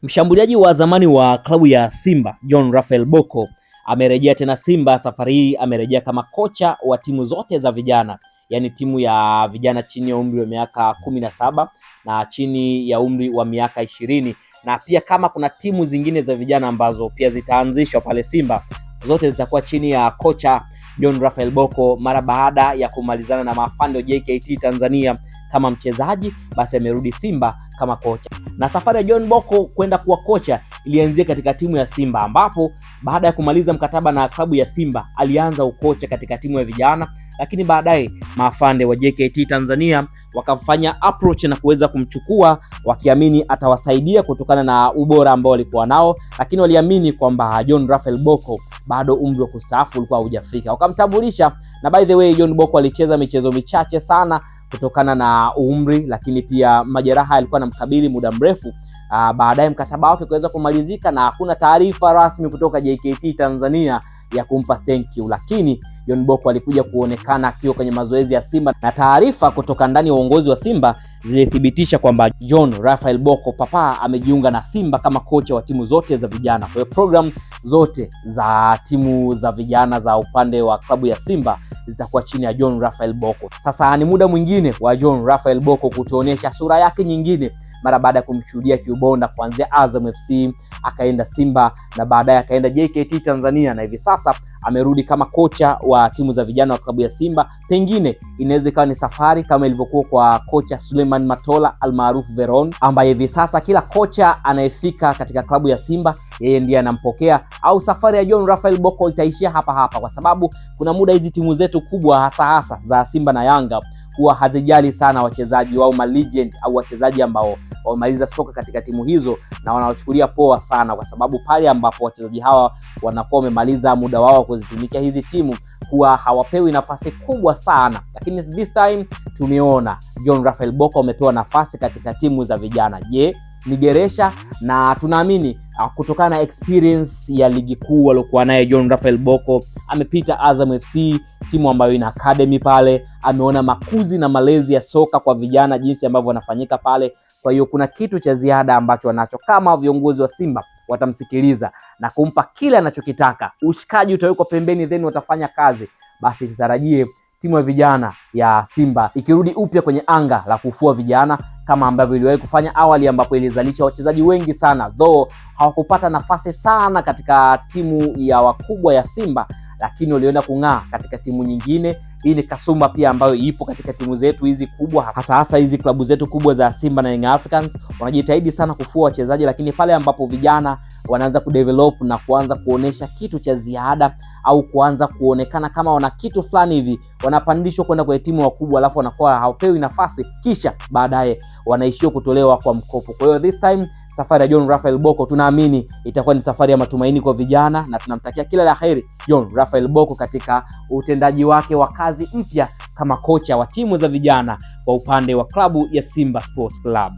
Mshambuliaji wa zamani wa klabu ya Simba John Raphael Bocco amerejea tena Simba. Safari hii amerejea kama kocha wa timu zote za vijana, yaani timu ya vijana chini ya umri wa miaka 17 na chini ya umri wa miaka 20, na pia kama kuna timu zingine za vijana ambazo pia zitaanzishwa pale Simba, zote zitakuwa chini ya kocha John Raphael Bocco mara baada ya kumalizana na Mafando JKT Tanzania kama mchezaji. Basi amerudi Simba kama kocha, na safari ya John Bocco kwenda kuwa kocha ilianzia katika timu ya Simba, ambapo baada ya kumaliza mkataba na klabu ya Simba alianza ukocha katika timu ya vijana, lakini baadaye Mafande wa JKT Tanzania wakafanya approach na kuweza kumchukua, wakiamini atawasaidia kutokana na ubora ambao walikuwa nao, lakini waliamini kwamba John Raphael Bocco bado umri wa kustaafu ulikuwa hujafika, wakamtambulisha. Na by the way, John Bocco alicheza michezo michache sana kutokana na umri, lakini pia majeraha yalikuwa yanamkabili muda mrefu. Baadaye mkataba wake kuweza kumalizika na hakuna taarifa rasmi kutoka JKT Tanzania ya kumpa thank you, lakini John Bocco alikuja kuonekana akiwa kwenye mazoezi ya Simba, na taarifa kutoka ndani ya uongozi wa Simba zilithibitisha kwamba John Raphael Bocco papa amejiunga na Simba kama kocha wa timu zote za vijana. Kwa hiyo program zote za timu za vijana za upande wa klabu ya Simba zitakuwa chini ya John Raphael Bocco. Sasa ni muda mwingine wa John Raphael Bocco kutuonesha sura yake nyingine mara baada ya kumshuhudia kiubonda kuanzia Azam FC, akaenda Simba na baadaye akaenda JKT Tanzania, na hivi sasa amerudi kama kocha wa timu za vijana wa klabu ya Simba. Pengine inaweza ikawa ni safari kama ilivyokuwa kwa kocha Suleiman Matola almaarufu Veron, ambaye hivi sasa kila kocha anayefika katika klabu ya Simba yeye ndiye anampokea, au safari ya John Raphael Bocco itaishia hapa hapa, kwa sababu kuna muda hizi timu zetu kubwa hasa za Simba na Yanga huwa hazijali sana wachezaji wao legend au wachezaji ambao wamaliza soka katika timu hizo, na wanawachukulia poa sana, kwa sababu pale ambapo wachezaji hawa wanakuwa wamemaliza muda wao kuzitumikia hizi timu huwa hawapewi nafasi kubwa sana. Lakini this time tumeona John Raphael Bocco amepewa nafasi katika timu za vijana. Je, ni geresha? Na tunaamini kutokana na experience ya ligi kuu aliyokuwa naye John Raphael Bocco, amepita Azam FC, timu ambayo ina academy pale, ameona makuzi na malezi ya soka kwa vijana jinsi ambavyo wanafanyika pale. Kwa hiyo kuna kitu cha ziada ambacho anacho, kama viongozi wa Simba watamsikiliza na kumpa kile anachokitaka, ushikaji utawekwa pembeni, then watafanya kazi, basi tutarajie timu ya vijana ya Simba ikirudi upya kwenye anga la kufua vijana kama ambavyo iliwahi kufanya awali, ambapo ilizalisha wachezaji wengi sana, though hawakupata nafasi sana katika timu ya wakubwa ya Simba, lakini walienda kung'aa katika timu nyingine. Hii ni kasumba pia ambayo ipo katika timu zetu hizi kubwa, hasa hizi klabu zetu kubwa za Simba na Young Africans. Wanajitahidi sana kufua wachezaji, lakini pale ambapo vijana wanaanza kudevelop na kuanza kuonesha kitu cha ziada au kuanza kuonekana kama wana kitu fulani hivi, wanapandishwa kwenda kwenye timu wakubwa, alafu wanakuwa hawapewi nafasi, kisha baadaye wanaishia kutolewa kwa mkopo. Kwa hiyo this time safari ya John Raphael Bocco tunaamini itakuwa ni safari ya matumaini kwa vijana, na tunamtakia kila la heri John Raphael Bocco katika utendaji wake wa kazi mpya kama kocha wa timu za vijana kwa upande wa klabu ya Simba Sports Club.